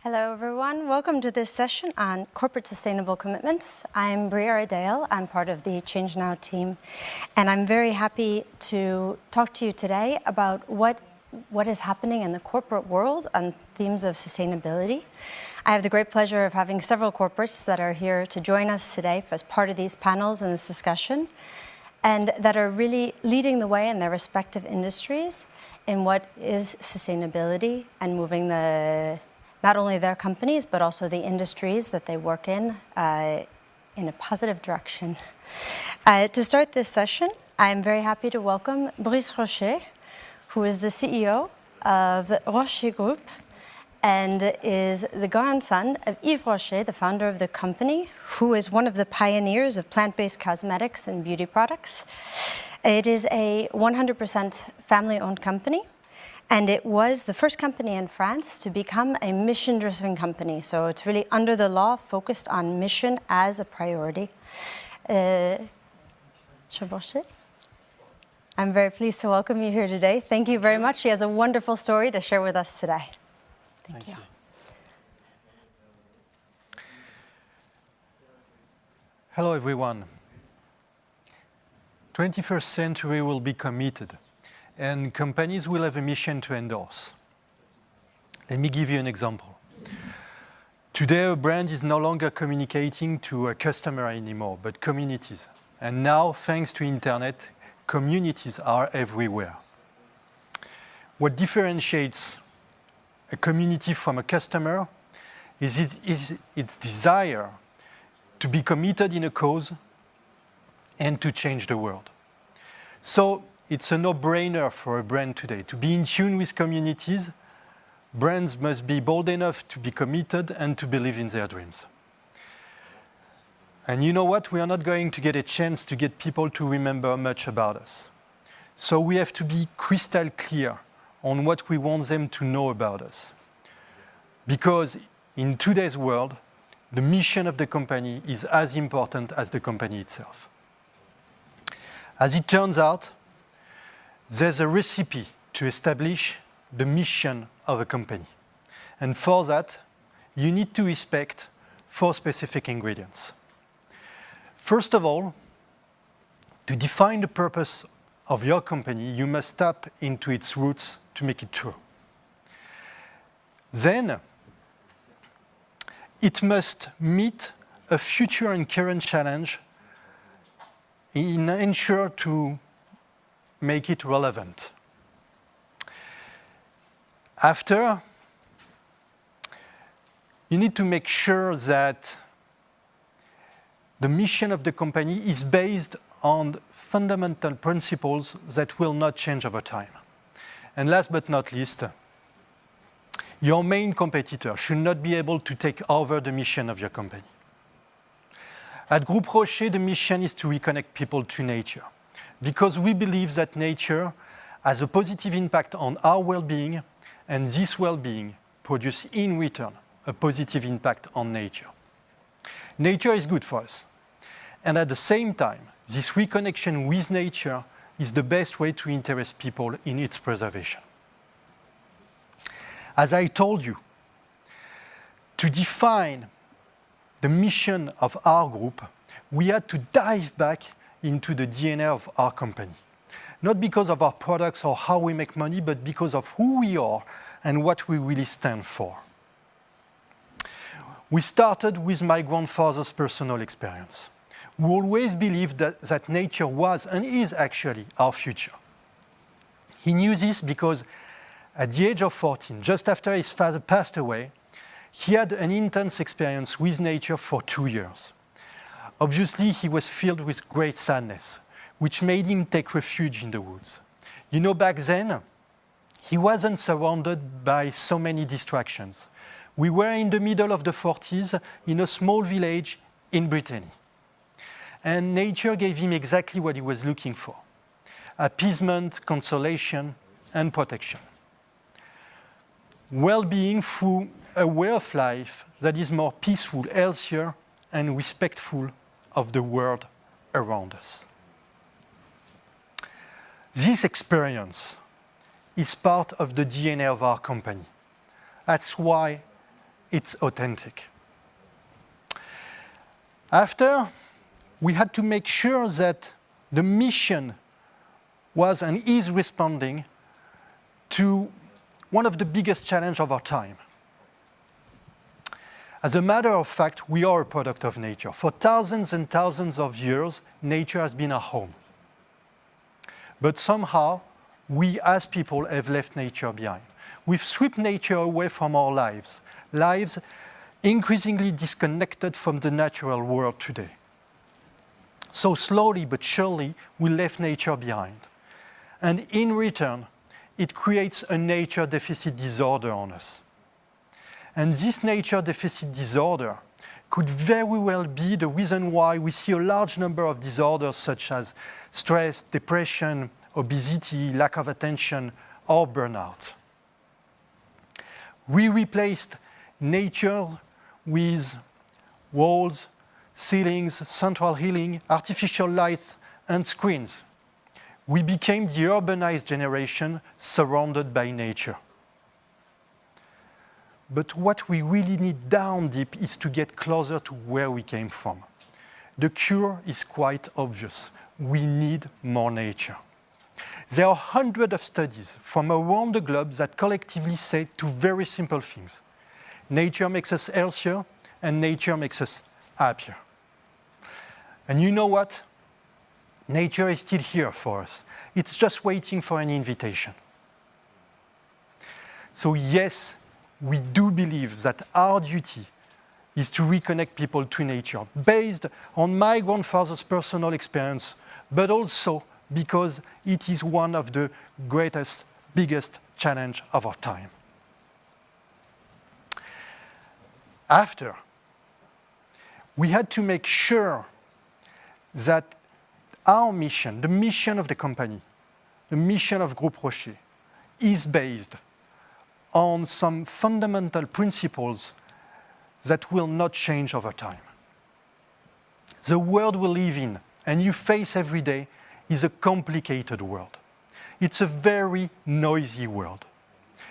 Hello everyone, welcome to this session on corporate sustainable commitments. I'm Briera. I'm part of the ChangeNOW team, and I'm very happy to talk to you today about what is happening in the corporate world on themes of sustainability. I have the great pleasure of having several corporates that are here to join us today as part of these panels and this discussion, and that are really leading the way in their respective industries in what is sustainability and moving not only their companies, but also the industries that they work in a positive direction. To start this session, I'm very happy to welcome Bris Rocher, who is the CEO of Roche Groupe and is the grandson of Yves Rocher, the founder of the company, who is one of the pioneers of plant-based cosmetics and beauty products. It is a 100% family-owned company, and it was the first company in France to become a mission-driven company. So it's really under the law, focused on mission as a priority. I'm very pleased to welcome you here today. Thank you very much. He has a wonderful story to share with us today. Thank you. Hello, everyone. 21st century will be committed, and companies will have a mission to endorse. Let me give you an example. Today, a brand is no longer communicating to a customer anymore, but communities. And now, thanks to internet, communities are everywhere. What differentiates a community from a customer is its desire to be committed in a cause and to change the world. So it's a no-brainer for a brand today. To be in tune with communities, brands must be bold enough to be committed and to believe in their dreams. And you know what? We are not going to get a chance to get people to remember much about us. So we have to be crystal clear on what we want them to know about us. Because in today's world, the mission of the company is as important as the company itself. As it turns out, there's a recipe to establish the mission of a company. And for that, you need to respect 4 specific ingredients. First of all, to define the purpose of your company, you must tap into its roots to make it true. Then, it must meet a future and current challenge and ensure to make it relevant. After, you need to make sure that the mission of the company is based on fundamental principles that will not change over time. And last but not least, your main competitor should not be able to take over the mission of your company. At Groupe Rocher, the mission is to reconnect people to nature, because we believe that nature has a positive impact on our well-being, and this well-being produces in return a positive impact on nature. Nature is good for us, and at the same time, this reconnection with nature is the best way to interest people in its preservation. As I told you, to define the mission of our group, we had to dive back into the DNA of our company. Not because of our products or how we make money, but because of who we are and what we really stand for. We started with my grandfather's personal experience, who always believed that nature was and is actually our future. He knew this because at the age of 14, just after his father passed away, he had an intense experience with nature for 2 years. Obviously, he was filled with great sadness, which made him take refuge in the woods. You know, back then, he wasn't surrounded by so many distractions. We were in the middle of the 40s in a small village in Brittany. And nature gave him exactly what he was looking for: appeasement, consolation, and protection. Well-being through a way of life that is more peaceful, healthier, and respectful of the world around us. This experience is part of the DNA of our company. That's why it's authentic. After, we had to make sure that the mission was and is responding to one of the biggest challenges of our time. As a matter of fact, we are a product of nature. For thousands and thousands of years, nature has been our home. But somehow, we as people have left nature behind. We've swept nature away from our lives, lives increasingly disconnected from the natural world today. So slowly but surely, we left nature behind. And in return, it creates a nature deficit disorder on us. And this nature deficit disorder could very well be the reason why we see a large number of disorders such as stress, depression, obesity, lack of attention, or burnout. We replaced nature with walls, ceilings, central heating, artificial lights, and screens. We became the urbanized generation surrounded by nature. But what we really need down deep is to get closer to where we came from. The cure is quite obvious. We need more nature. There are hundreds of studies from around the globe that collectively say two very simple things. Nature makes us healthier, and nature makes us happier. And you know what? Nature is still here for us. It's just waiting for an invitation. So yes, we do believe that our duty is to reconnect people to nature, based on my grandfather's personal experience, but also because it is one of the greatest, biggest challenges of our time. After, we had to make sure that our mission, the mission of the company, the mission of Groupe Rocher, is based on some fundamental principles that will not change over time. The world we live in and you face every day is a complicated world. It's a very noisy world.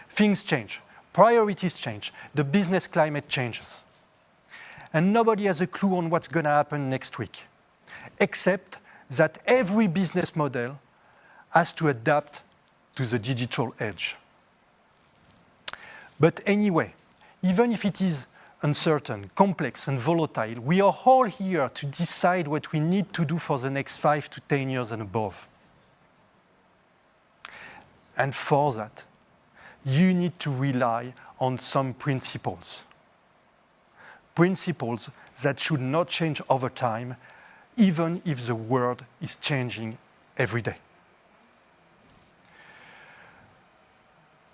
Things change, priorities change, the business climate changes. And nobody has a clue on what's going to happen next week, except that every business model has to adapt to the digital age. But anyway, even if it is uncertain, complex, and volatile, we are all here to decide what we need to do for the next 5 to 10 years and above. And for that, you need to rely on some principles. Principles that should not change over time, even if the world is changing every day.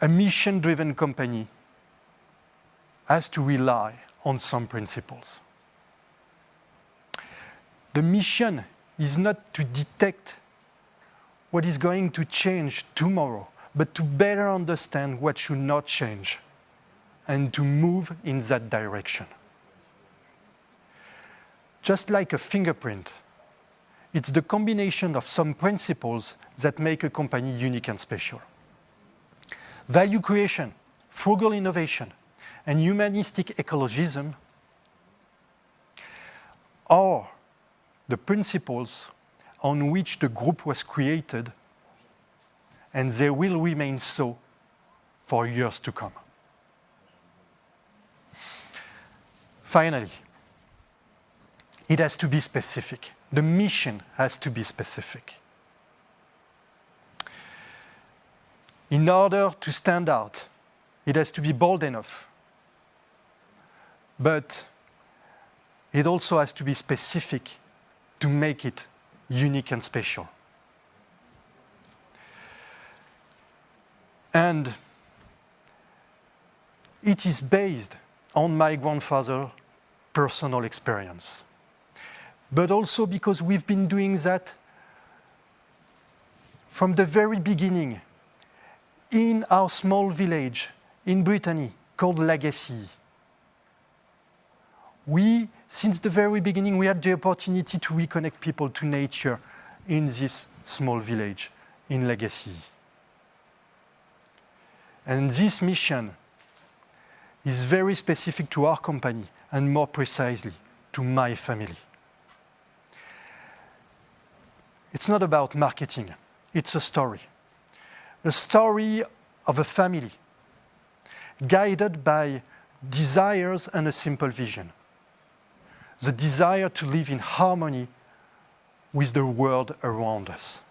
A mission-driven company has to rely on some principles. The mission is not to detect what is going to change tomorrow, but to better understand what should not change and to move in that direction. Just like a fingerprint, it's the combination of some principles that make a company unique and special. Value creation, frugal innovation, and humanistic ecologism are the principles on which the group was created, and they will remain so for years to come. Finally, it has to be specific. The mission has to be specific. In order to stand out, it has to be bold enough. But it also has to be specific to make it unique and special. And it is based on my grandfather's personal experience. But also because we've been doing that from the very beginning in our small village in Brittany called Legacy. Since the very beginning, we had the opportunity to reconnect people to nature in this small village in Legacy. And this mission is very specific to our company and more precisely to my family. It's not about marketing, it's a story of a family guided by desires and a simple vision. The desire to live in harmony with the world around us.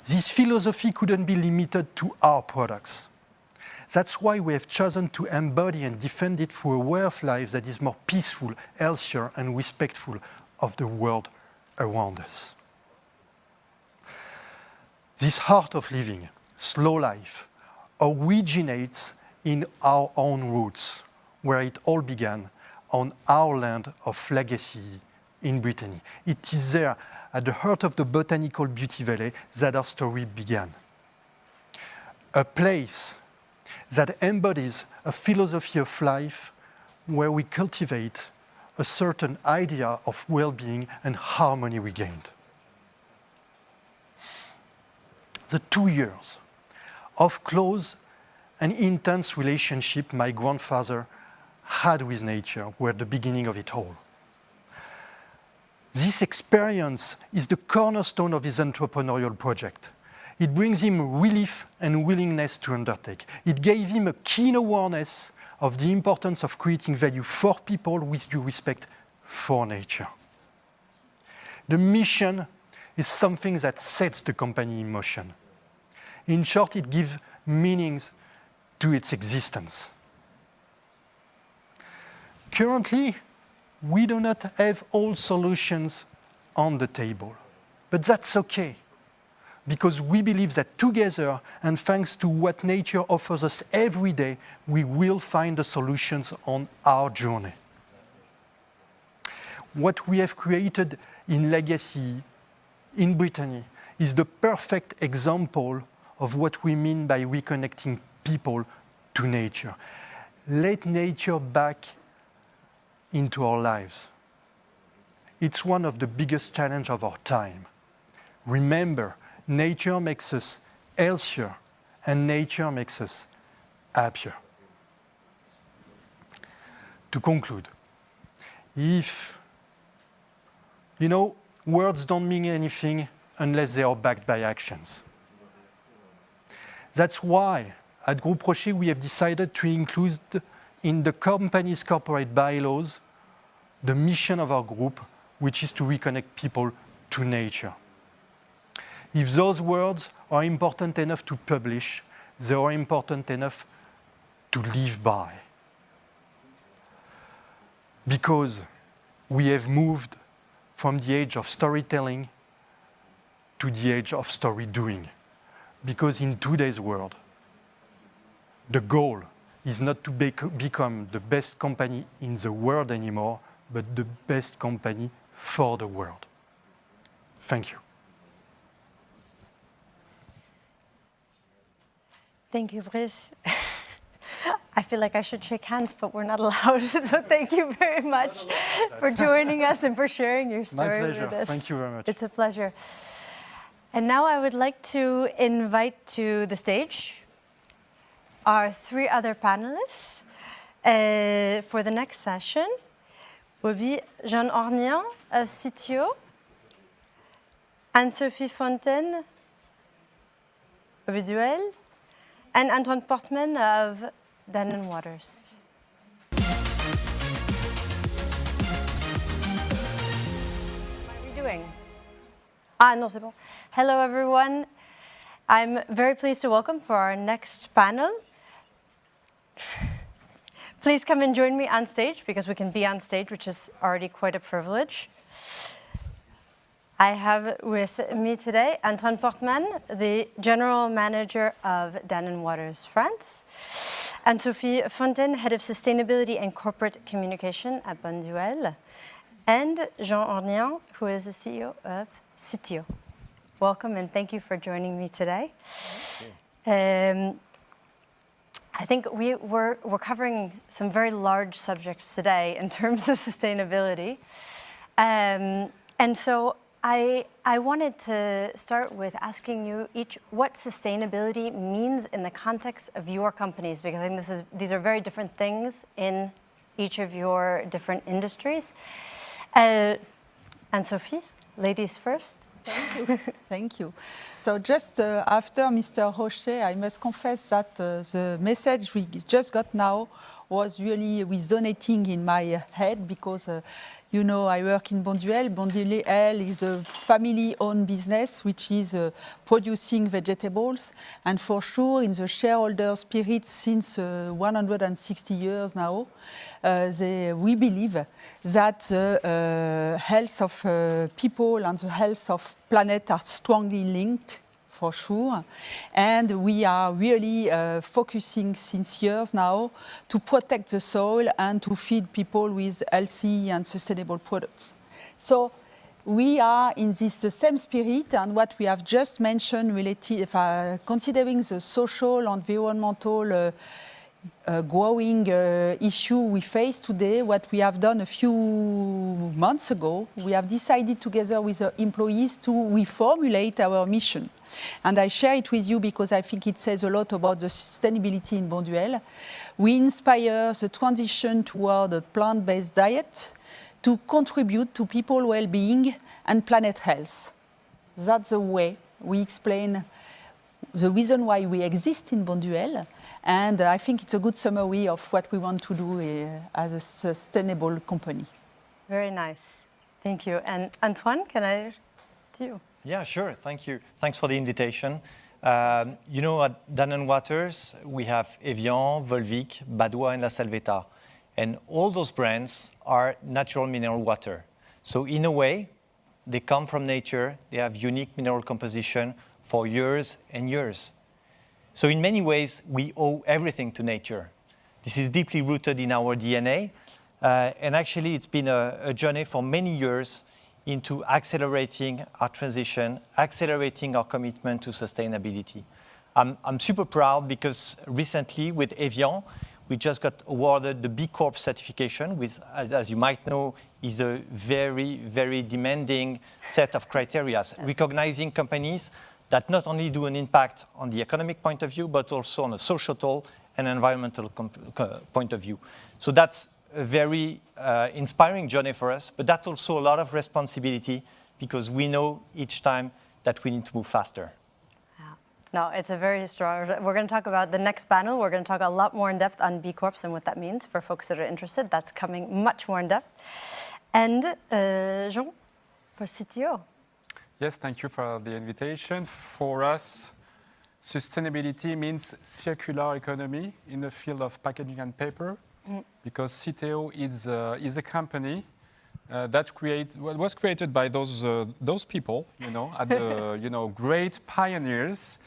This philosophy couldn't be limited to our products. That's why we have chosen to embody and defend it through a way of life that is more peaceful, healthier, and respectful of the world around us. This art of living, slow life, originates in our own roots, where it all began, on our land of legacy in Brittany. It is there, at the heart of the botanical beauty valley, that our story began. A place that embodies a philosophy of life where we cultivate a certain idea of well-being and harmony regained. The 2 years of close and intense relationship my grandfather had with nature were the beginning of it all. This experience is the cornerstone of his entrepreneurial project. It brings him relief and willingness to undertake. It gave him a keen awareness of the importance of creating value for people with due respect for nature. The mission is something that sets the company in motion. In short, it gives meanings to its existence. Currently, we do not have all solutions on the table, but that's okay, because we believe that together, and thanks to what nature offers us every day, we will find the solutions on our journey. What we have created in legacy in Brittany is the perfect example of what we mean by reconnecting people to nature. Let nature back into our lives. It's one of the biggest challenges of our time. Remember, nature makes us healthier and nature makes us happier. To conclude, words don't mean anything unless they are backed by actions. That's why at Groupe Rocher we have decided to include in the company's corporate bylaws the mission of our group, which is to reconnect people to nature. If those words are important enough to publish, they are important enough to live by. Because we have moved from the age of storytelling to the age of story doing. Because in today's world, the goal is not to become the best company in the world anymore, but the best company for the world. Thank you. Thank you, Bris. I feel like I should shake hands, but we're not allowed. So thank you very much for joining us and for sharing your story with us. My pleasure. Thank you very much. It's a pleasure. And now I would like to invite to the stage our 3 other panelists for the next session. Will be Jean Hornain of CITEO, Anne-Sophie Fontaine of Bonduelle, and Antoine Portmann of Danone Waters. How are you doing? No, c'est bon. Hello, everyone. I'm very pleased to welcome for our next panel. Please come and join me on stage, because we can be on stage, which is already quite a privilege. I have with me today Antoine Portmann, the General Manager of Danone Waters France, Anne-Sophie Fontaine, Head of Sustainability and Corporate Communication at Bonduelle, and Jean Hornain, who is the CEO of CITEO. Welcome and thank you for joining me today. I think we're covering some very large subjects today in terms of sustainability. And so I wanted to start with asking you each what sustainability means in the context of your companies, because I think these are very different things in each of your different industries. Anne-Sophie, ladies first. Thank you. Thank you. So just after Mr. Rocher, I must confess that the message we just got now was really resonating in my head because, you know, I work in Bonduelle. Bonduelle is a family-owned business which is producing vegetables. And for sure, in the shareholder spirit since 160 years now, we believe that the health of people and the health of planet are strongly linked, for sure. And we are really focusing since years now to protect the soil and to feed people with healthy and sustainable products. So we are in this the same spirit, and what we have just mentioned related, considering the social, environmental growing issue we face today, what we have done a few months ago, we have decided together with the employees to reformulate our mission. And I share it with you because I think it says a lot about the sustainability in Bonduelle. We inspire the transition toward a plant-based diet to contribute to people's well-being and planet health. That's the way we explain the reason why we exist in Bonduelle. And I think it's a good summary of what we want to do as a sustainable company. Very nice. Thank you. And Antoine, can I to you? Yeah, sure. Thank you. Thanks for the invitation. You know, at Danone Waters, we have Evian, Volvic, Badois, and La Salvetat. And all those brands are natural mineral water. So in a way, they come from nature. They have unique mineral composition for years and years. So in many ways, we owe everything to nature. This is deeply rooted in our DNA. And actually, it's been a journey for many years into accelerating our transition, accelerating our commitment to sustainability. I'm super proud because recently with Evian, we just got awarded the Corp Certification, which, as you might know, is a very, very demanding set of criteria, recognizing companies that not only do an impact on the economic point of view, but also on a societal and environmental point of view. So that's a very inspiring journey for us, but that's also a lot of responsibility because we know each time that we need to move faster. No, it's a very strong. We're going to talk about the next panel. We're going to talk a lot more in depth on B Corps and what that means for folks that are interested. That's coming much more in depth. And Jean, for CITEO. Yes, thank you for the invitation. For us, sustainability means circular economy in the field of packaging and paper, because CITEO is a company that was created by those people, you know, at the great pioneers.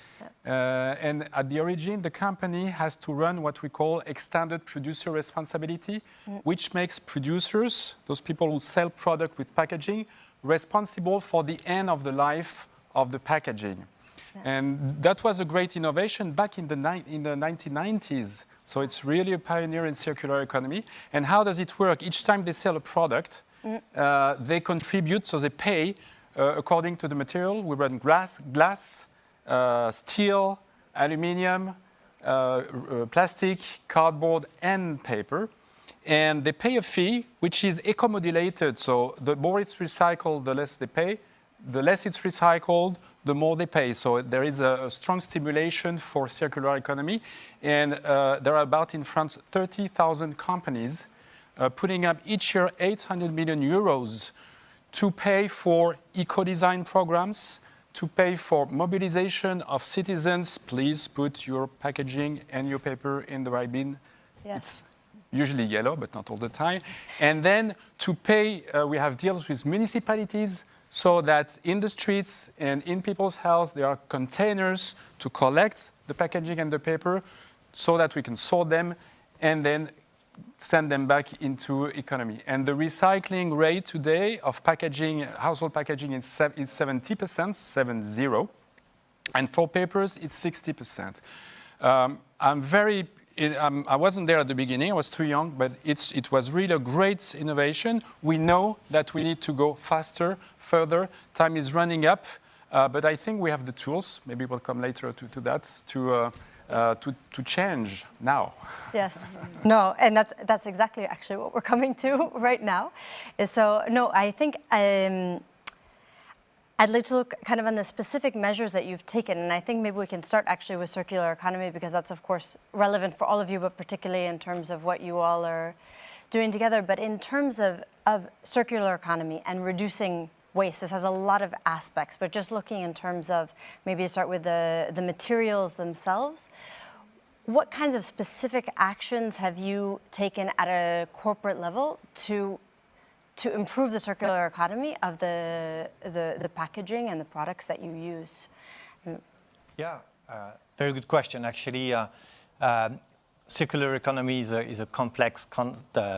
And at the origin, the company has to run what we call extended producer responsibility, which makes producers, those people who sell product with packaging, responsible for the end of the life of the packaging. Yeah. And that was a great innovation back in the 1990s. So it's really a pioneer in circular economy. And how does it work? Each time they sell a product, they contribute, so they pay according to the material. We run glass, steel, aluminium, plastic, cardboard, and paper. And they pay a fee, which is eco-modulated. So the more it's recycled, the less they pay. The less it's recycled, the more they pay. So there is a strong stimulation for circular economy. And there are about in France 30,000 companies putting up each year 800 million euros to pay for eco-design programs, to pay for mobilization of citizens. Please put your packaging and your paper in the right bin. Yes. It's usually yellow, but not all the time. And then to pay, we have deals with municipalities so that in the streets and in people's houses, there are containers to collect the packaging and the paper so that we can sort them and then send them back into economy. And the recycling rate today of packaging, household packaging, is 70%, 70. And for papers, it's 60%. I'm very I wasn't there at the beginning, I was too young, but it was really a great innovation. We know that we need to go faster, further. Time is running up, but I think we have the tools, maybe we'll come later to that, to change now. Yes. No, and that's exactly actually what we're coming to right now. So, no, I think I'd like to look kind of on the specific measures that you've taken, and I think maybe we can start actually with circular economy, because that's of course relevant for all of you, but particularly in terms of what you all are doing together. But in terms of circular economy and reducing waste, this has a lot of aspects, but just looking in terms of, maybe start with the materials themselves, what kinds of specific actions have you taken at a corporate level to improve the circular economy of the packaging and the products that you use? Yeah, very good question. Actually, circular economy is a complex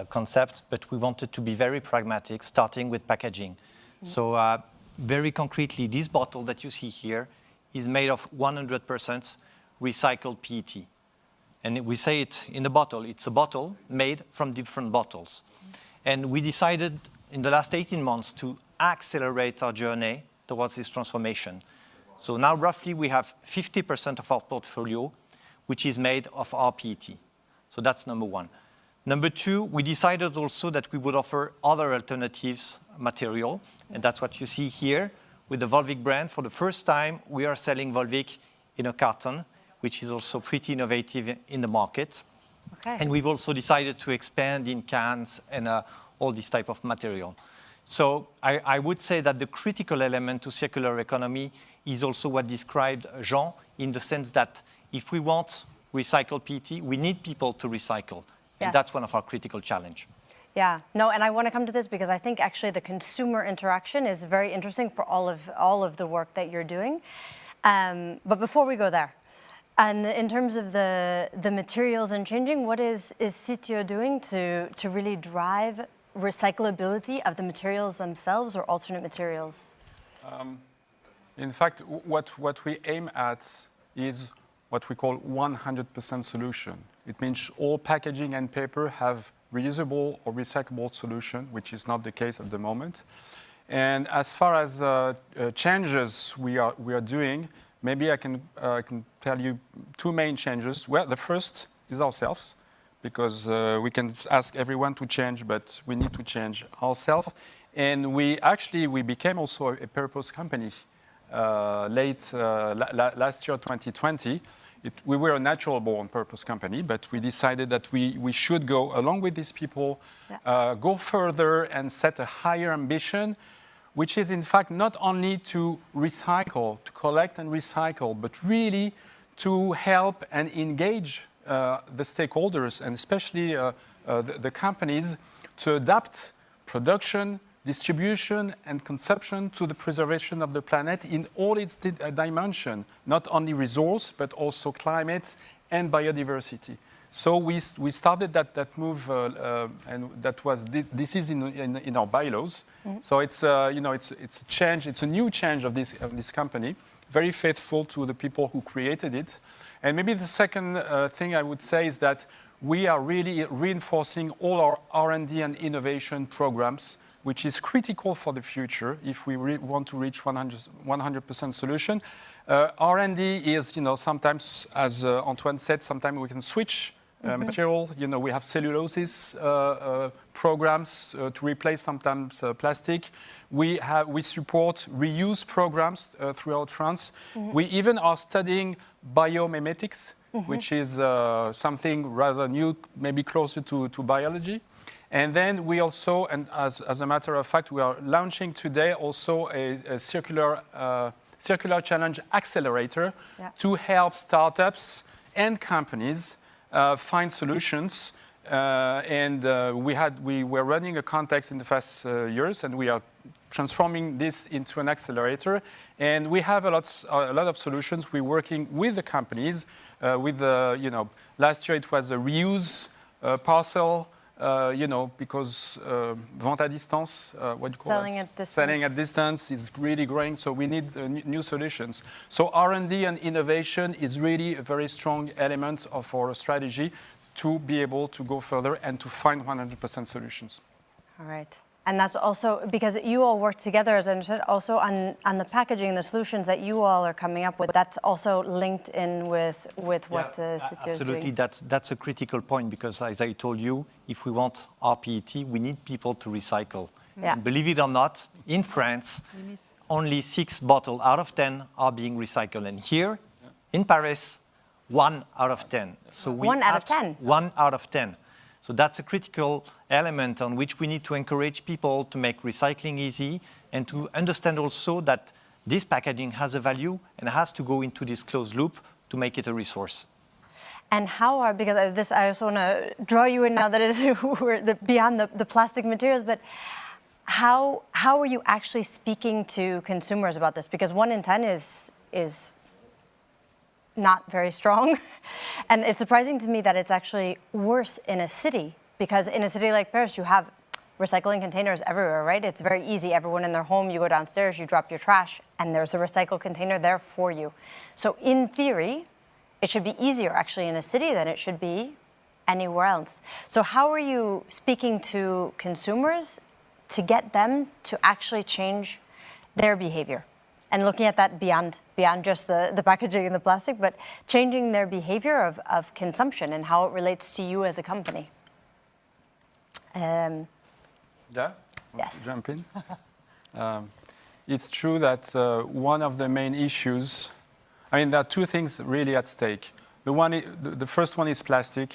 concept, but we wanted to be very pragmatic, starting with packaging. So very concretely, this bottle that you see here is made of 100% recycled PET. And we say it in the bottle, it's a bottle made from different bottles. And we decided in the last 18 months to accelerate our journey towards this transformation. So now roughly we have 50% of our portfolio which is made of rPET. So that's number one. Number two, we decided also that we would offer other alternatives material, and that's what you see here with the Volvic brand. For the first time, we are selling Volvic in a carton, which is also pretty innovative in the market. Okay. And we've also decided to expand in cans and all this type of material. So I would say that the critical element to circular economy is also what described Jean, in the sense that if we want recycled PET, we need people to recycle. And Yes. that's one of our critical challenge. Yeah, no, and I want to come to this because I think actually the consumer interaction is very interesting for all of the work that you're doing. But before we go there, and in terms of the materials and changing, what is CITEO doing to really drive recyclability of the materials themselves or alternate materials? In fact, what we aim at is what we call 100% solution. It means all packaging and paper have reusable or recyclable solution, which is not the case at the moment. And as far as changes we are doing, maybe I can tell you two main changes. Well, the first is ourselves, because we can ask everyone to change, but we need to change ourselves. And we became also a purpose company last year, 2020. We were a natural-born purpose company, but we decided that we should go along with these people, go further and set a higher ambition, which is in fact not only to recycle, to collect and recycle, but really to help and engage the stakeholders, and especially the companies, to adapt production, distribution and consumption to the preservation of the planet in all its dimensions, not only resource, but also climate and biodiversity. So we started that move, and this is in our bylaws. Mm-hmm. So it's it's a change, it's a new change of this company, very faithful to the people who created it. And maybe the second thing I would say is that we are really reinforcing all our R&D and innovation programs, which is critical for the future if we want to reach 100% solution. R&D is, sometimes, as Antoine said, sometimes we can switch material. We have celluloses programs to replace sometimes plastic. We support reuse programs throughout France. Mm-hmm. We even are studying biomimetics, which is something rather new, maybe closer to biology. And then we also, and as a matter of fact, we are launching today also a circular challenge accelerator to help startups and companies find solutions. We were running a contest in the past years, and we are transforming this into an accelerator. And we have a lot of solutions. We're working with the companies. Last year it was a reuse parcel. you know, because vente à distance, what do you call Selling it? at distance. Selling at distance is really growing, so we need new solutions. So R&D and innovation is really a very strong element of our strategy to be able to go further and to find 100% solutions. All right. And that's also because you all work together, as I understood, also on the packaging and the solutions that you all are coming up with. That's also linked in with what CITEO is doing. Absolutely, that's a critical point because, as I told you, if we want RPET, we need people to recycle. Yeah. And believe it or not, in France, only 6 bottles out of 10 are being recycled. And here, in Paris, 1 out of 10. So 1 out of 10? 1 out of 10. So that's a critical element on which we need to encourage people to make recycling easy and to understand also that this packaging has a value and has to go into this closed loop to make it a resource. And how are, because this, I also want to draw you in now that we're beyond the plastic materials, but how are you actually speaking to consumers about this? Because 1 in 10 is not very strong. And it's surprising to me that it's actually worse in a city, because in a city like Paris, you have recycling containers everywhere, right? It's very easy. Everyone in their home, you go downstairs, you drop your trash, and there's a recycle container there for you. So in theory, it should be easier actually in a city than it should be anywhere else. So how are you speaking to consumers to get them to actually change their behavior? And looking at that beyond just the packaging and the plastic, but changing their behavior of consumption and how it relates to you as a company. Yeah? Yes. Jump in? It's true that one of the main issues, I mean, there are 2 things really at stake. The first one is plastic,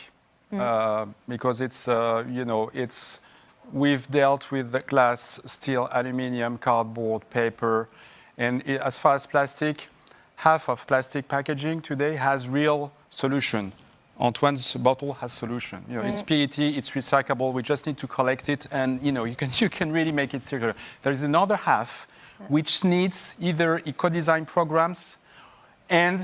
because it's, you know, we've dealt with the glass, steel, aluminium, cardboard, paper. And as far as plastic, half of plastic packaging today has real solution. Antoine's bottle has solution. You know, it's PET, it's recyclable. We just need to collect it, and you know, you can really make it circular. There is another half which needs either eco-design programs and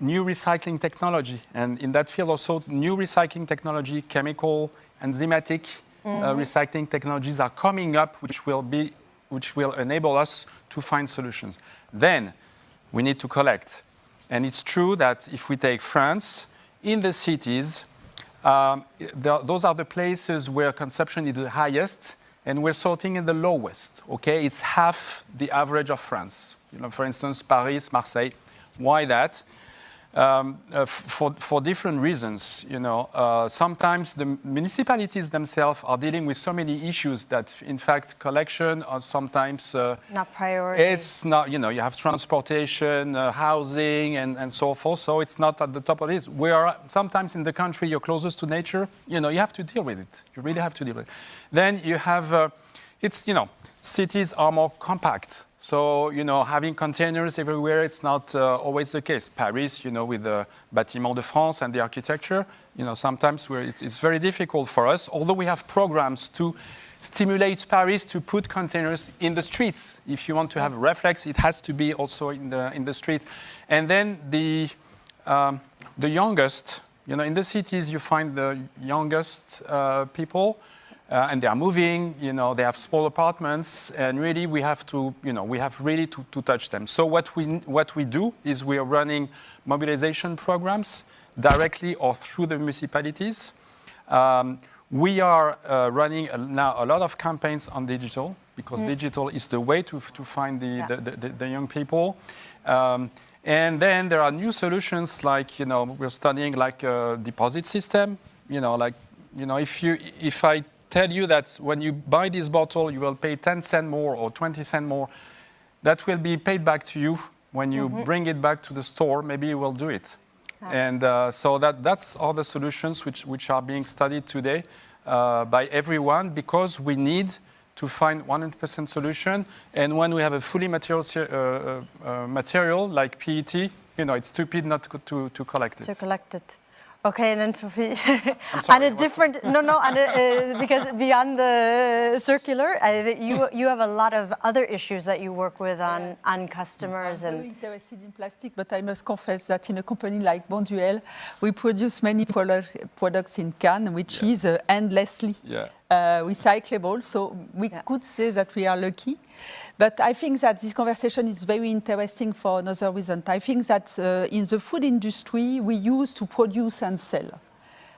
new recycling technology. And in that field also, new recycling technology, chemical, enzymatic recycling technologies are coming up, which will enable us to find solutions. Then we need to collect. And it's true that if we take France, in the cities, those are the places where consumption is the highest, and we're sorting in the lowest. Okay, it's half the average of France. You know, for instance, Paris, Marseille. Why that? For different reasons, you know. Sometimes the municipalities themselves are dealing with so many issues that, in fact, collection are sometimes not priority. It's not, you know, you have transportation, housing, and so forth. So it's not at the top of it. We are sometimes in the country you're closest to nature. You know, you have to deal with it. You really have to deal with it. Then you have, it's, you know, cities are more compact. So, you know, having containers everywhere, it's not always the case. Paris, you know, with the Bâtiments de France and the architecture, you know, sometimes it's very difficult for us, although we have programs to stimulate Paris to put containers in the streets. If you want to have a reflex, it has to be also in the street. And then the youngest, you know, in the cities you find the youngest people, and they are moving, you know, they have small apartments, and really we have to, you know, we have really to touch them. So what we do is we are running mobilization programs directly or through the municipalities. We are running now a lot of campaigns on digital, because digital is the way to find the young people. And then there are new solutions like, you know, we're studying like a deposit system, you know, like, you know, if I tell you that when you buy this bottle, you will pay 10 cents more or 20 cents more, that will be paid back to you when you bring it back to the store. Maybe you will do it. And so that's all the solutions which are being studied today by everyone, because we need to find 100% solution. And when we have a fully material like PET, you know, it's stupid not to collect it. To collect it. Okay, and then Sophie, sorry, on a different, because beyond the circular, you have a lot of other issues that you work with on customers. I'm very interested in plastic, but I must confess that in a company like Bonduelle, we produce many products in can, which is endlessly recyclable. So we could say that we are lucky. But I think that this conversation is very interesting for another reason. I think that in the food industry, we used to produce and sell.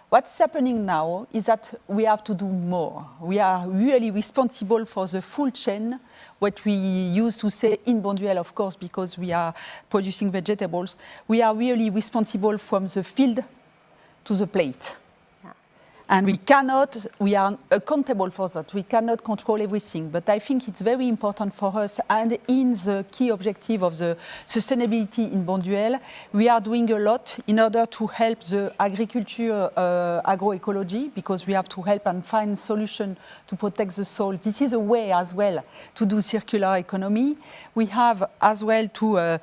What's happening now is that we have to do more. We are really responsible for the full chain, what we used to say in Bonduelle, of course, because we are producing vegetables. We are really responsible from the field to the plate. And we are accountable for that. We cannot control everything. But I think it's very important for us. And in the key objective of the sustainability in Bonduelle, we are doing a lot in order to help the agriculture, agroecology, because we have to help and find solutions to protect the soil. This is a way as well to do circular economy. We have as well to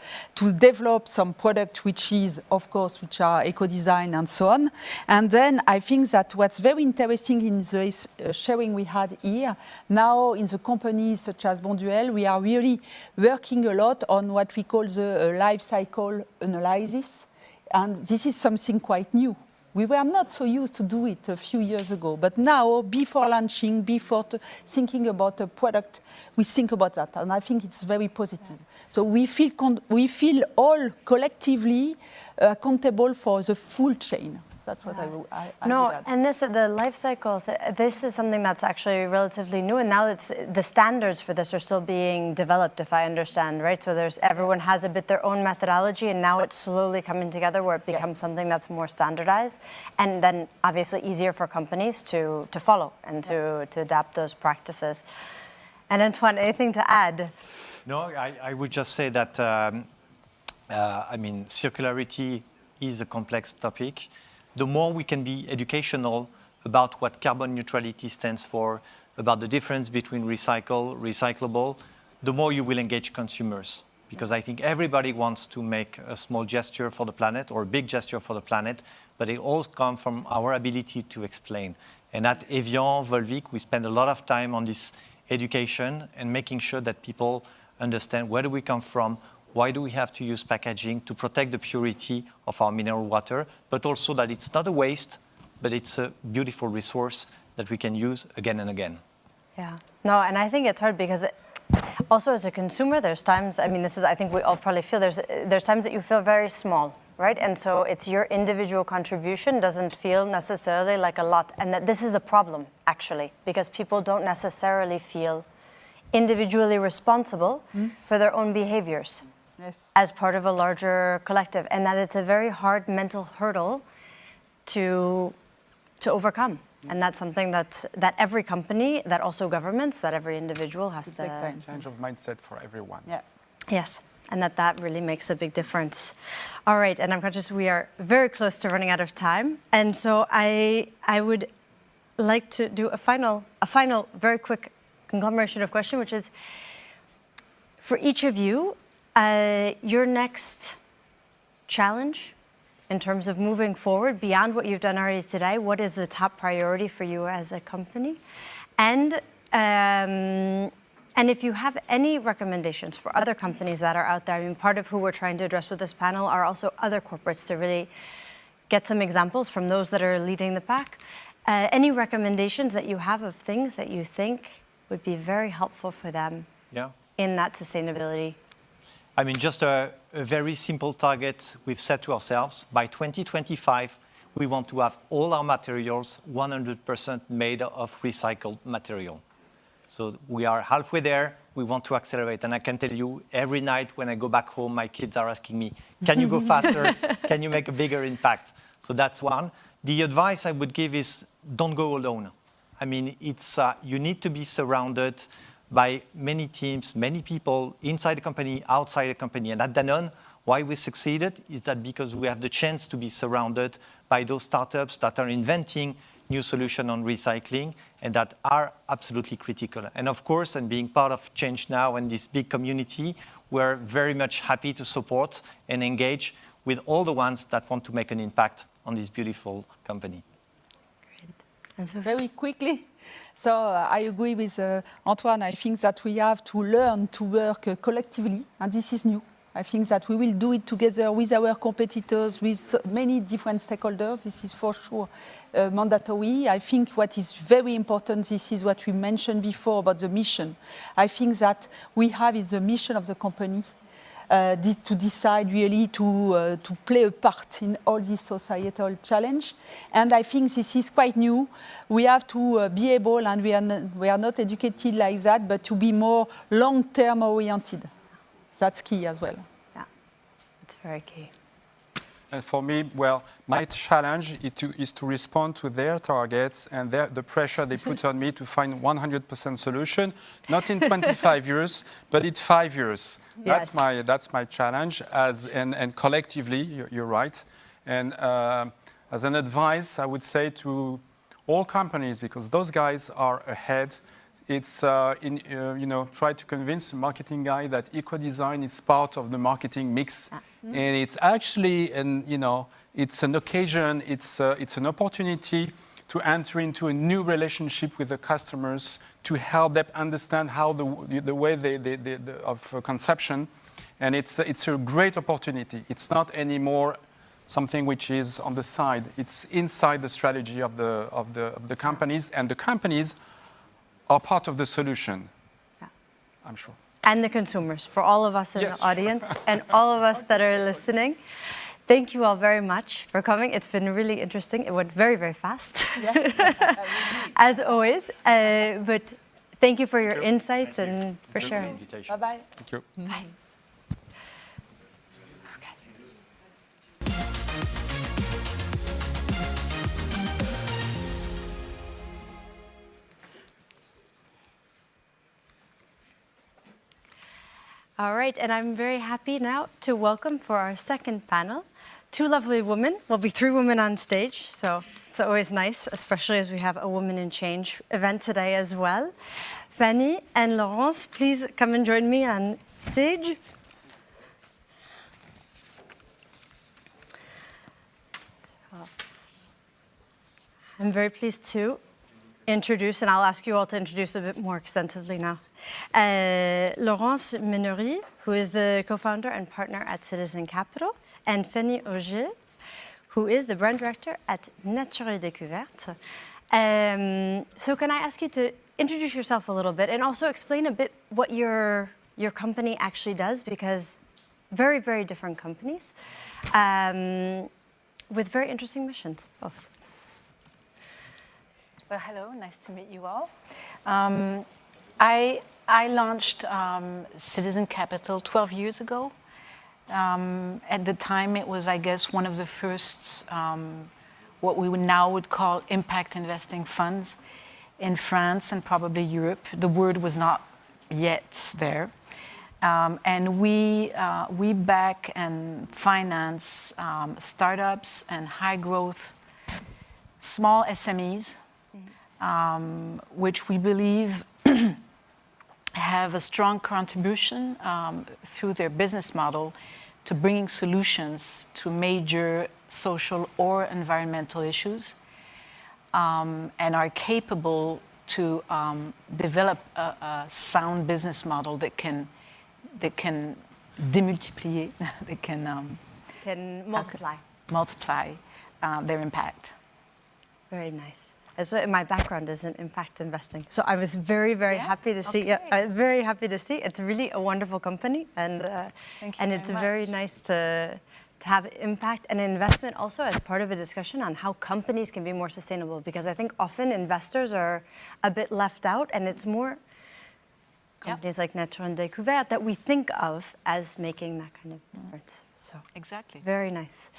develop some products which are eco-design and so on. And then I think that what's very interesting in the sharing we had here, now in the companies such as Bonduelle, we are really working a lot on what we call the life cycle analysis. And this is something quite new. We were not so used to do it a few years ago. But now, before launching, before thinking about a product, we think about that. And I think it's very positive. So we feel all collectively accountable for the full chain. That's what I No, would add. and the life cycle, this is something that's actually relatively new, and now the standards for this are still being developed, if I understand, right? So everyone has a bit their own methodology, and now it's slowly coming together where it becomes something that's more standardized, and then obviously easier for companies to follow and to adapt those practices. And Antoine, anything to add? No, I would just say that, circularity is a complex topic. The more we can be educational about what carbon neutrality stands for, about the difference between recyclable, the more you will engage consumers. Because I think everybody wants to make a small gesture for the planet or a big gesture for the planet, but it all comes from our ability to explain. And at Evian, Volvic, we spend a lot of time on this education and making sure that people understand where do we come from, why do we have to use packaging to protect the purity of our mineral water, but also that it's not a waste, but it's a beautiful resource that we can use again and again. Yeah. No, and I think it's hard because also as a consumer, there's times, I think we all probably feel, there's times that you feel very small, right? And so it's your individual contribution doesn't feel necessarily like a lot. And that this is a problem, actually, because people don't necessarily feel individually responsible for their own behaviors. Yes. As part of a larger collective, and that it's a very hard mental hurdle to overcome. And that's something that every company, that also governments, that every individual has to... Change of mindset for everyone. Yeah. Yes, and that really makes a big difference. All right, and I'm conscious we are very close to running out of time. And so I would like to do a final very quick conglomeration of questions, which is, for each of you, your next challenge in terms of moving forward beyond what you've done already today, what is the top priority for you as a company? And if you have any recommendations for other companies that are out there, part of who we're trying to address with this panel are also other corporates to really get some examples from those that are leading the pack. Any recommendations that you have of things that you think would be very helpful for them in that sustainability? Just a very simple target we've set to ourselves. By 2025, we want to have all our materials 100% made of recycled material. So we are halfway there. We want to accelerate. And I can tell you, every night when I go back home, my kids are asking me, can you go faster? Can you make a bigger impact? So that's one. The advice I would give is don't go alone. You need to be surrounded by many teams, many people inside the company, outside the company. And at Danone, why we succeeded is that because we have the chance to be surrounded by those startups that are inventing new solutions on recycling and that are absolutely critical. And of course, and being part of ChangeNOW and this big community, we're very much happy to support and engage with all the ones that want to make an impact on this beautiful company. Very quickly. So I agree with Antoine. I think that we have to learn to work collectively, and this is new. I think that we will do it together with our competitors, with many different stakeholders. This is for sure mandatory. I think what is very important, this is what we mentioned before about the mission. I think that we have is the mission of the company to decide really to play a part in all this societal challenge. And I think this is quite new. We have to be able, and we are not educated like that, but to be more long-term oriented. That's key as well. Yeah, it's very key. And for me, well, my challenge is to respond to their targets and the pressure they put on me to find 100% solution, not in 25 years, but in 5 years. Yes. That's my challenge, and collectively, you're right. And as an advice, I would say to all companies, because those guys are ahead, it's try to convince the marketing guy that eco-design is part of the marketing mix, and it's actually it's an occasion, it's an opportunity to enter into a new relationship with the customers, to help them understand how the way of conception, and it's a great opportunity. It's not anymore something which is on the side. It's inside the strategy of the companies, and the companies are part of the solution, I'm sure. And the consumers, for all of us in the audience and all of us that are listening. Thank you all very much for coming. It's been really interesting. It went very, very fast, as always. But thank you for your insights and for sharing. Bye-bye. Thank you. Bye. All right, and I'm very happy now to welcome for our second panel two lovely women. There'll be 3 women on stage, so it's always nice, especially as we have a Women in Change event today as well. Fanny and Laurence, please come and join me on stage. I'm very pleased to introduce, and I'll ask you all to introduce a bit more extensively now, Laurence Mehaignerie, who is the co-founder and partner at Citizen Capital, and Fanny Auger, who is the brand director at Nature et Découvertes. So can I ask you to introduce yourself a little bit and also explain a bit what your company actually does, because very, very different companies with very interesting missions, both. Well, hello, nice to meet you all. I launched Citizen Capital 12 years ago. At the time, it was, I guess, one of the first, what we would call impact investing funds in France and probably Europe. The word was not yet there. And we back and finance startups and high growth, small SMEs, which we believe have a strong contribution through their business model to bringing solutions to major social or environmental issues, and are capable to develop a sound business model that can demultiplier, that can multiply their impact. Very nice. So my background is in impact investing, so I was very, very happy to see. Very happy to see. It's really a wonderful company, and it's very nice to have impact and investment also as part of a discussion on how companies can be more sustainable. Because I think often investors are a bit left out, and it's more companies like Nature et Découvertes that we think of as making that kind of difference. So exactly. Very nice.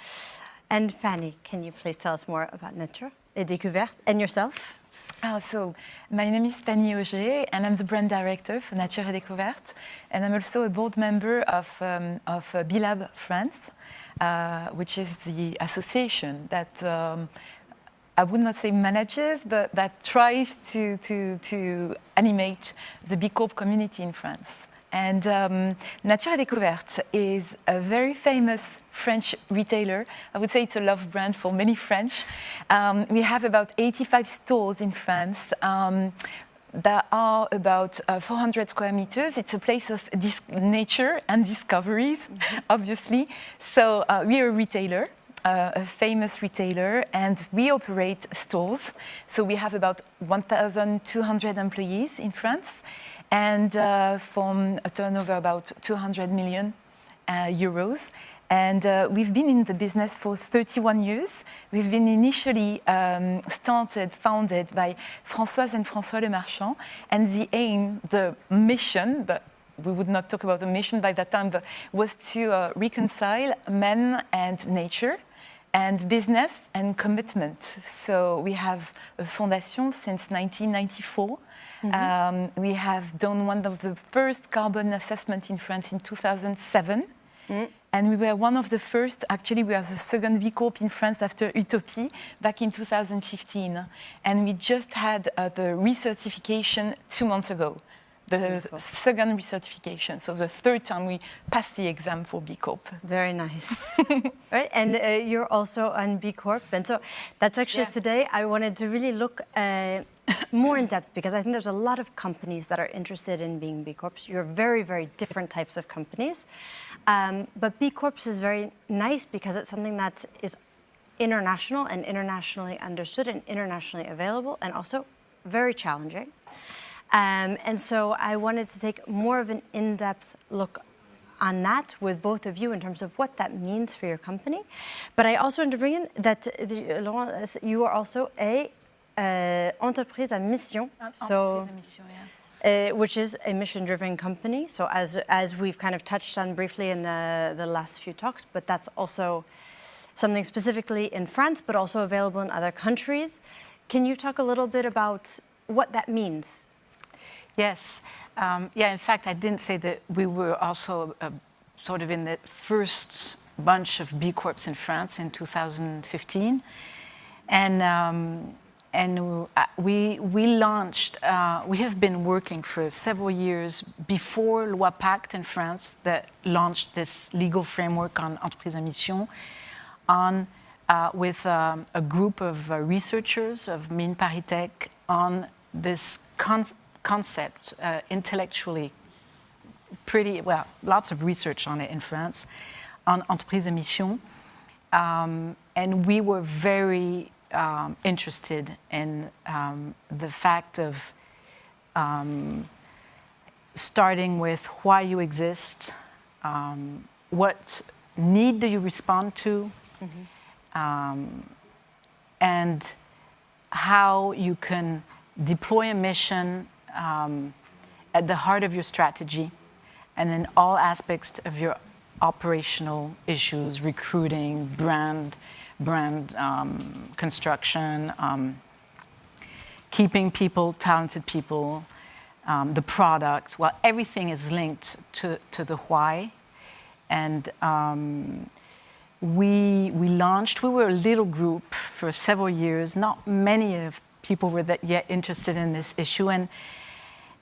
And Fanny, can you please tell us more about Nature et Découvertes and yourself? So, my name is Fanny Auger, and I'm the brand director for Nature et Découvertes, and I'm also a board member of BILAB France, which is the association that I would not say manages, but that tries to animate the B Corp community in France. And Nature et Découvertes is a very famous French retailer. I would say it's a love brand for many French. We have about 85 stores in France. There are about 400 square meters. It's a place of nature and discoveries, obviously. So we're a retailer, a famous retailer, and we operate stores. So we have about 1,200 employees in France, and from a turnover about 200 million euros. And we've been in the business for 31 years. We've been initially founded by Françoise and François Le Marchand. And the aim, the mission, but we would not talk about the mission by that time, but was to reconcile men and nature, and business and commitment. So we have a fondation since 1994. We have done one of the first carbon assessment in France in 2007. And we were one of the first, actually we are the second B Corp in France after Utopie back in 2015. And we just had the recertification 2 months ago, the second recertification. So the third time we passed the exam for B Corp. Very nice. Right, and you're also on B Corp. And so that's actually today I wanted to really look more in depth, because I think there's a lot of companies that are interested in being B Corps. You're very, very different types of companies. But B Corps is very nice because it's something that is international and internationally understood and internationally available, and also very challenging. And so I wanted to take more of an in-depth look on that with both of you in terms of what that means for your company. But I also want to bring in that Laurence, you are also a entreprise à mission. Entreprise à mission, yeah. Which is a mission-driven company. So as we've kind of touched on briefly in the last few talks, but that's also something specifically in France, but also available in other countries. Can you talk a little bit about what that means? Yes. Yeah, in fact, I didn't say that we were also sort of in the first bunch of B Corps in France in 2015. And we launched, we have been working for several years before Loi Pacte in France that launched this legal framework on entreprise à mission with a group of researchers of Mines Paris on this concept intellectually pretty, well, lots of research on it in France, on entreprise à mission. And we were very interested in the fact of starting with why you exist, what need do you respond to, and how you can deploy a mission at the heart of your strategy and in all aspects of your operational issues, recruiting, brand construction, keeping people, talented people, the product. Well, everything is linked to the why. And we launched, we were a little group for several years. Not many of people were yet interested in this issue.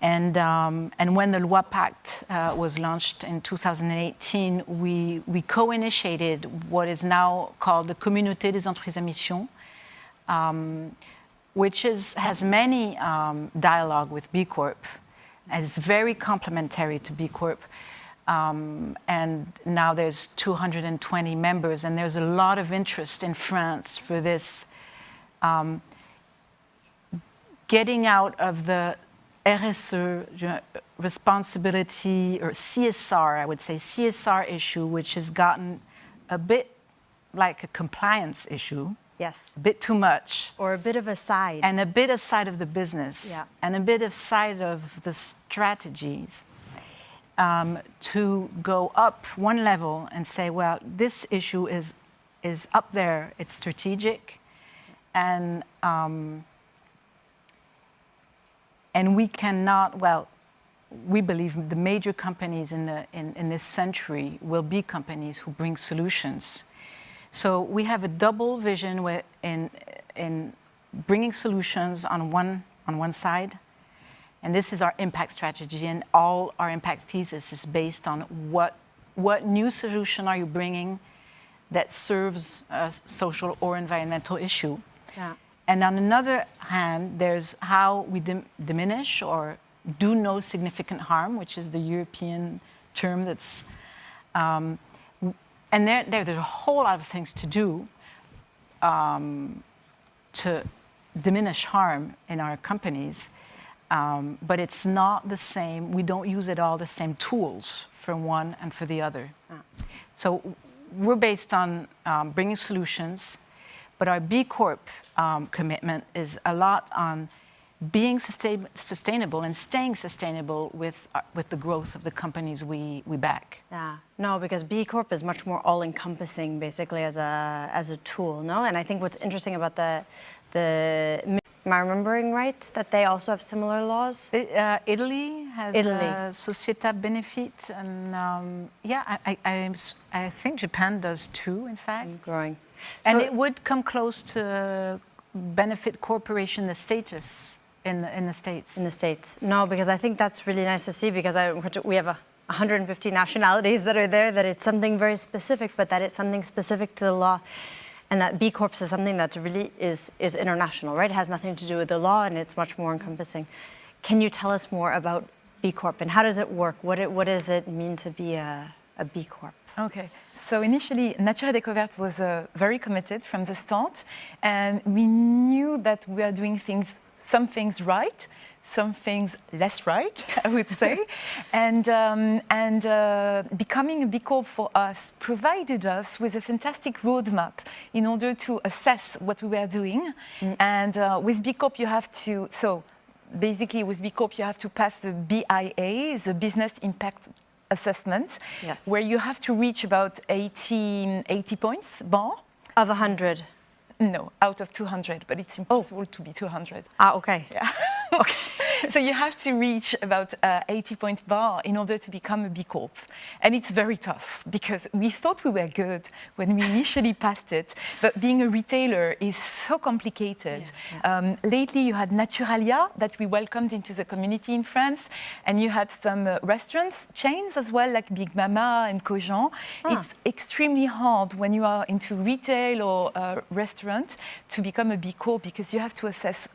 And when the Loi Pacte was launched in 2018, we co-initiated what is now called the Communauté des Entreprises à Mission, which has many dialogue with B Corp, and it's very complementary to B Corp. And now there's 220 members, and there's a lot of interest in France for this getting out of the RSE, responsibility, or CSR, I would say, CSR issue, which has gotten a bit like a compliance issue. Yes. A bit too much. Or a bit of a side. And a bit aside of the business. Yeah. And a bit aside of the strategies. To go up one level and say, well, this issue is up there, it's strategic, and we cannot, well, we believe the major companies in this century will be companies who bring solutions. So we have a double vision in bringing solutions on one side, And this is our impact strategy, and all our impact thesis is based on what new solution are you bringing that serves a social or environmental issue. Yeah. And on another hand, there's how we diminish or do no significant harm, which is the European term that's, and there's a whole lot of things to do to diminish harm in our companies, but it's not the same. We don't use at all the same tools for one and for the other. So we're based on bringing solutions, but our B Corp commitment is a lot on being sustainable and staying sustainable with the growth of the companies we back. Yeah, no, because B Corp is much more all-encompassing, basically, as a tool, no? And I think what's interesting about am I remembering right, that they also have similar laws? Italy has a Società Benefit, and yeah, I think Japan does too, in fact. Growing. And it would come close to benefit corporation, the status in the States. In the States. No, because I think that's really nice to see, because we have 150 nationalities that are there, that it's something very specific, but that it's something specific to the law. And that B Corps is something that really is international, right? It has nothing to do with the law, and it's much more encompassing. Can you tell us more about B Corp, and how does it work? What does it mean to be a B Corp? Okay, so initially, Nature et Découvertes was very committed from the start, and we knew that we are doing some things right, some things less right, I would say. and becoming a B Corp for us provided us with a fantastic roadmap in order to assess what we were doing. And with B Corp, you have to, so basically with B Corp, you have to pass the BIA, the Business Impact Assessment, yes, where you have to reach about 80 points bar. Of 100? No, out of 200, but it's impossible to be 200. Ah, okay. Yeah. Okay. So you have to reach about 80 points bar in order to become a B Corp. And it's very tough, because we thought we were good when we initially passed it, but being a retailer is so complicated. Yeah. Lately you had Naturalia that we welcomed into the community in France, and you had some restaurants, chains as well, like Big Mama and Cogent. It's extremely hard when you are into retail or restaurant to become a B Corp, because you have to assess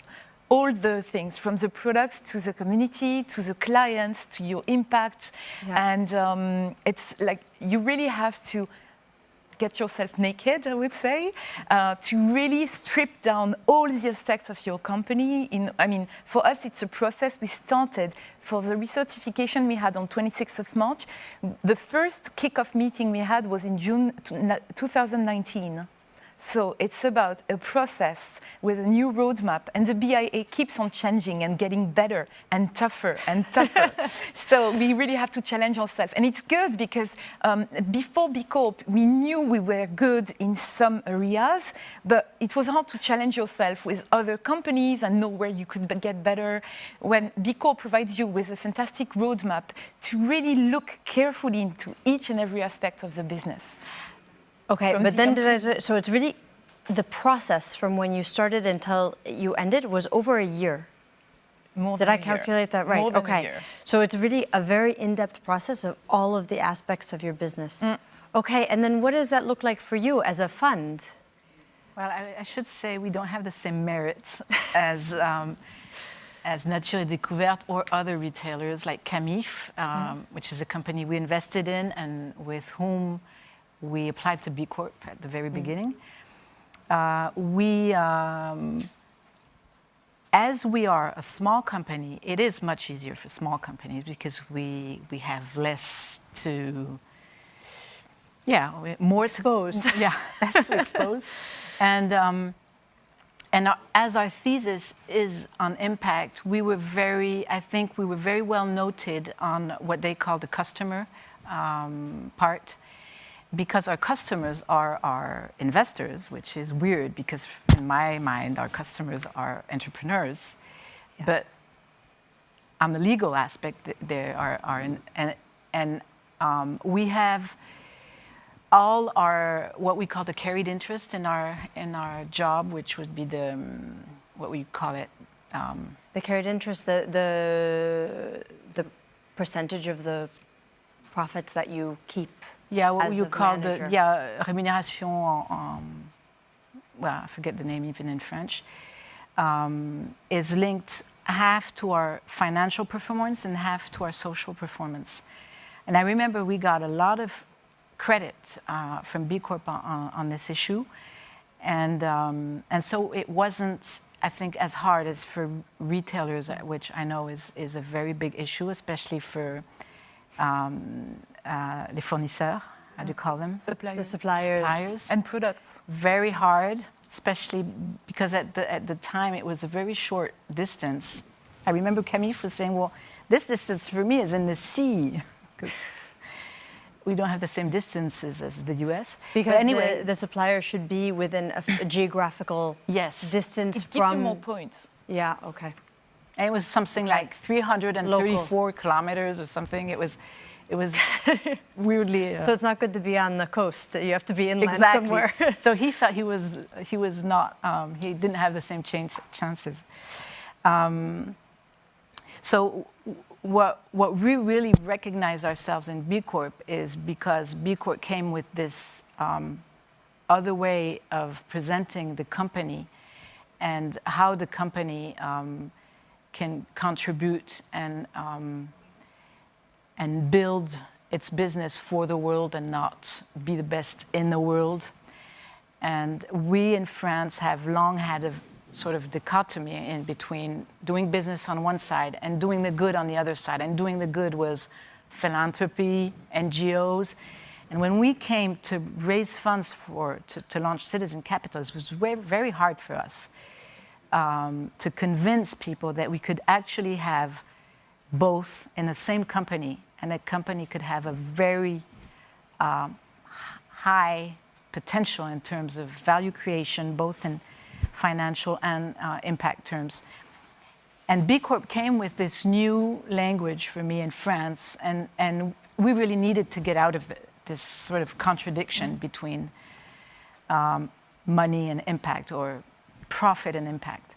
all the things, from the products to the community, to the clients, to your impact. Yeah. And it's like you really have to get yourself naked, I would say, to really strip down all the aspects of your company. I mean, for us, it's a process we started. For the recertification we had on 26th of March, the first kick-off meeting we had was in June 2019. So it's about a process with a new roadmap, and the BIA keeps on changing and getting better and tougher and tougher. So we really have to challenge ourselves. And it's good because before B Corp, we knew we were good in some areas, but it was hard to challenge yourself with other companies and know where you could get better. When B Corp provides you with a fantastic roadmap to really look carefully into each and every aspect of the business. Okay, but then so it's really the process from when you started until you ended was over a year. Did I calculate that right? More than okay. A year. So it's really a very in-depth process of all of the aspects of your business. Okay, and then what does that look like for you as a fund? Well, I should say we don't have the same merits as Nature et Découvertes or other retailers like Camif, which is a company we invested in and with whom we applied to B Corp at the very beginning. As we are a small company, it is much easier for small companies because we have less to, more exposed. Less to expose. And as our thesis is on impact, I think we were very well noted on what they call the customer part. Because our customers are our investors, which is weird because in my mind, our customers are entrepreneurs. Yeah. But on the legal aspect, they are we have all our, what we call the carried interest in our job, which would be what we call it, The carried interest, the percentage of the profits that you keep. Yeah, what as you the call manager. rémunération, well, I forget the name even in French, is linked half to our financial performance and half to our social performance. And I remember we got a lot of credit from B Corp on this issue. And so it wasn't, I think, as hard as for retailers, which I know is a very big issue, especially for les fournisseurs, how do you call them? Suppliers. The suppliers. And products. Very hard, especially because at the time it was a very short distance. I remember Camille was saying, well, this distance for me is in the sea, because we don't have the same distances as the US. Because but anyway, the supplier should be within a geographical yes, distance It from... gives you more points. Yeah, okay. and it was something like 334 kilometers or something. It was weirdly... So it's not good to be on the coast. You have to be inland exactly. somewhere. So he felt he was not, he didn't have the same chances. So what we really recognize ourselves in B Corp is because B Corp came with this other way of presenting the company and how the company can contribute and build its business for the world and not be the best in the world. And we in France have long had a sort of dichotomy in between doing business on one side and doing the good on the other side. And doing the good was philanthropy, NGOs. And when we came to raise funds to launch Citizen Capital, it was very, very hard for us to convince people that we could actually have both in the same company, and that company could have a very high potential in terms of value creation, both in financial and impact terms. And B Corp came with this new language for me in France, and we really needed to get out of this sort of contradiction between money and impact, or profit and impact.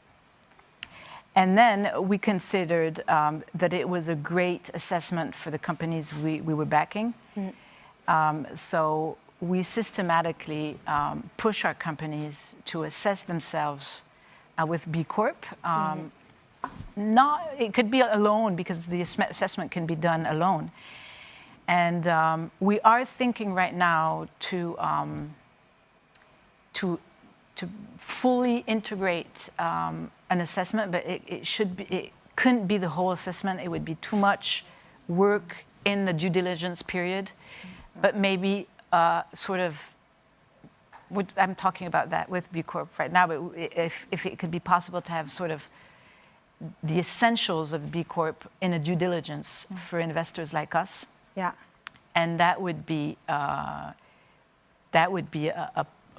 And then we considered that it was a great assessment for the companies we were backing. So we systematically push our companies to assess themselves with B Corp. It could be alone, because the assessment can be done alone. And we are thinking right now to fully integrate an assessment, but it couldn't be the whole assessment. It would be too much work in the due diligence period. But maybe sort of, I'm talking about that with B Corp right now, but if it could be possible to have sort of the essentials of B Corp in a due diligence for investors like us. Yeah. And that would be a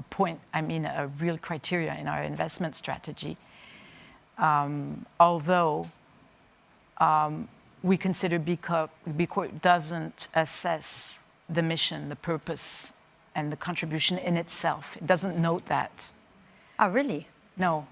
point, I mean, a real criteria in our investment strategy. Although we consider B Corp doesn't assess the mission, the purpose, and the contribution in itself. It doesn't note that. Oh, really? No.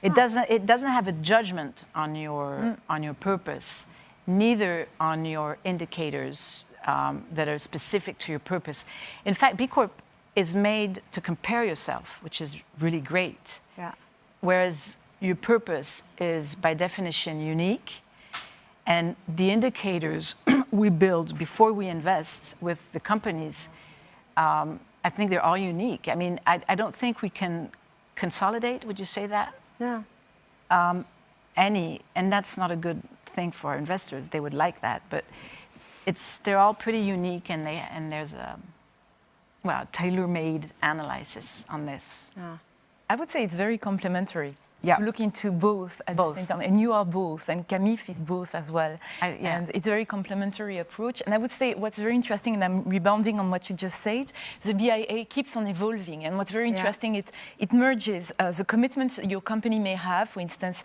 It doesn't have a judgment on your purpose, neither on your indicators that are specific to your purpose. In fact, B Corp is made to compare yourself, which is really great. Yeah. Whereas your purpose is, by definition, unique. And the indicators we build before we invest with the companies, I think they're all unique. I mean, I don't think we can consolidate, would you say that? Yeah. And that's not a good thing for our investors. They would like that, but they're all pretty unique, and there's a tailor-made analysis on this. Yeah. I would say it's very complementary. Yeah. To look into both at the same time. And you are both, and Camille is both as well. And it's a very complementary approach. And I would say what's very interesting, and I'm rebounding on what you just said, the BIA keeps on evolving. And what's very interesting, it merges the commitments your company may have. For instance,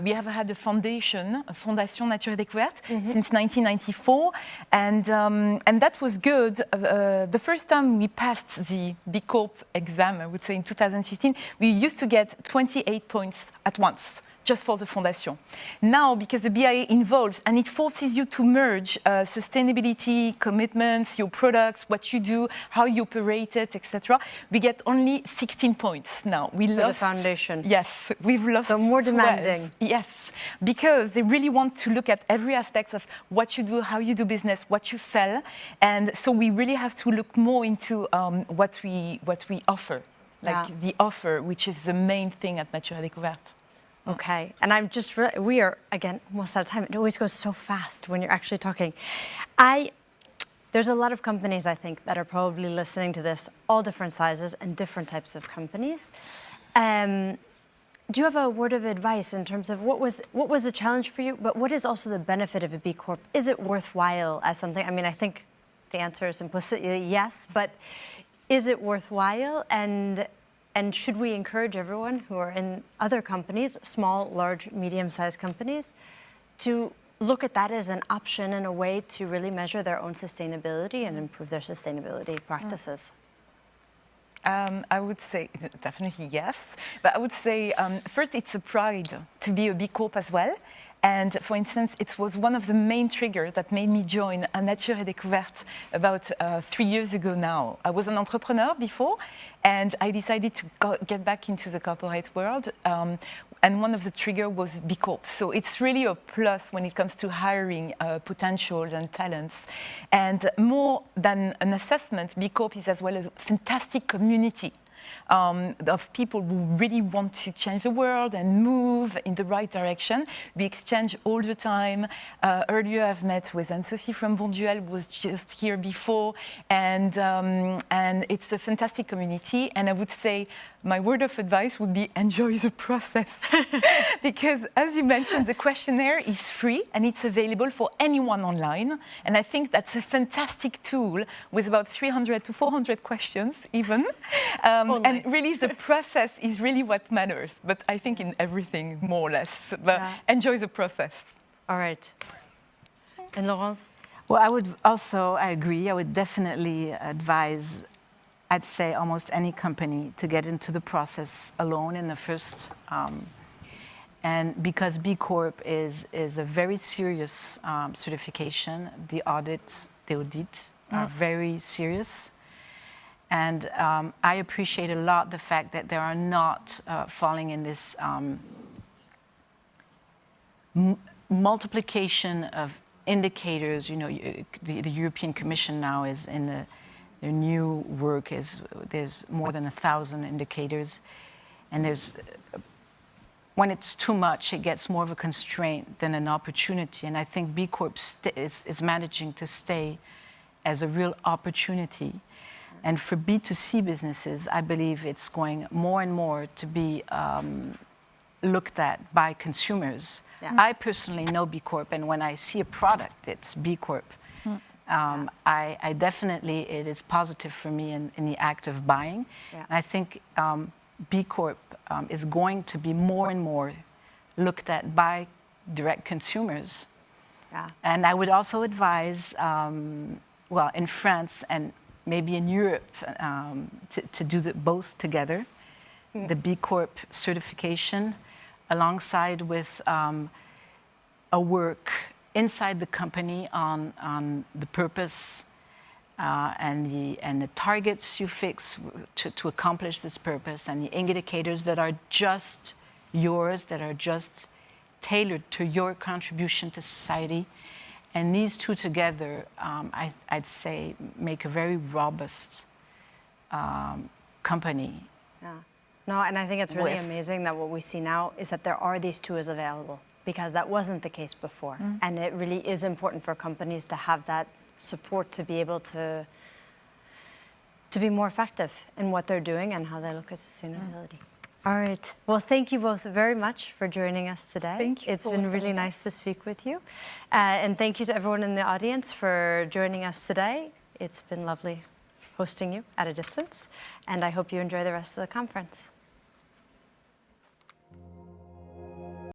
we have had a foundation, Fondation Nature et Découvertes, since 1994. And that was good. The first time we passed the B Corp exam, I would say in 2015, we used to get 28 points at once just for the foundation. Now, because the BIA involves and it forces you to merge sustainability, commitments, your products, what you do, how you operate it, etc., we get only 16 points now. We lost the foundation. Yes, we've lost. So more 12. demanding. Yes, because they really want to look at every aspect of what you do, how you do business, what you sell, and so we really have to look more into what we offer. Like the offer, which is the main thing at Nature et Découvertes. Okay, and I'm just, we are, again, almost out of time. It always goes so fast when you're actually talking. There's a lot of companies, I think, that are probably listening to this, all different sizes and different types of companies. Do you have a word of advice in terms of what was the challenge for you, but what is also the benefit of a B Corp? Is it worthwhile as something? I mean, I think the answer is implicitly yes, but is it worthwhile, and should we encourage everyone who are in other companies, small, large, medium-sized companies, to look at that as an option and a way to really measure their own sustainability and improve their sustainability practices? I would say definitely yes, but I would say first it's a pride to be a B Corp as well. And for instance, it was one of the main triggers that made me join Nature et Découvertes about 3 years ago now. I was an entrepreneur before, and I decided to get back into the corporate world. And one of the triggers was B Corp. So it's really a plus when it comes to hiring potentials and talents. And more than an assessment, B Corp is as well a fantastic community of people who really want to change the world and move in the right direction. We exchange all the time. Earlier I've met with Anne-Sophie from Bonduelle, who was just here before, and it's a fantastic community. And I would say my word of advice would be enjoy the process. Because as you mentioned, the questionnaire is free and it's available for anyone online. And I think that's a fantastic tool with about 300 to 400 questions even. And really the process is really what matters. But I think in everything, more or less. But enjoy the process. All right. And Laurence? Well, I agree. I would definitely advise, I'd say, almost any company to get into the process alone in the first. And because B Corp is a very serious certification, the audit are very serious. And I appreciate a lot the fact that they are not falling in this multiplication of indicators. You know, the European Commission now is in their new work there's more than 1,000 indicators, and when it's too much, it gets more of a constraint than an opportunity. And I think B Corp is managing to stay as a real opportunity. And for B2C businesses, I believe it's going more and more to be looked at by consumers. Yeah. I personally know B Corp, and when I see a product that's B Corp, I definitely, it is positive for me in the act of buying. Yeah. And I think B Corp is going to be more and more looked at by direct consumers. Yeah. And I would also advise, well, in France and maybe in Europe, to do both together, the B Corp certification, alongside with a work inside the company on the purpose and the targets you fix to accomplish this purpose, and the indicators that are just yours, that are just tailored to your contribution to society. And these two together, I'd say, make a very robust company. Yeah. No, and I think it's really amazing that what we see now is that there are these tools available, because that wasn't the case before. And it really is important for companies to have that support to be able to be more effective in what they're doing and how they look at sustainability. All right. Well, thank you both very much for joining us today. Thank you. It's been really nice to speak with you. And thank you to everyone in the audience for joining us today. It's been lovely hosting you at a distance, and I hope you enjoy the rest of the conference.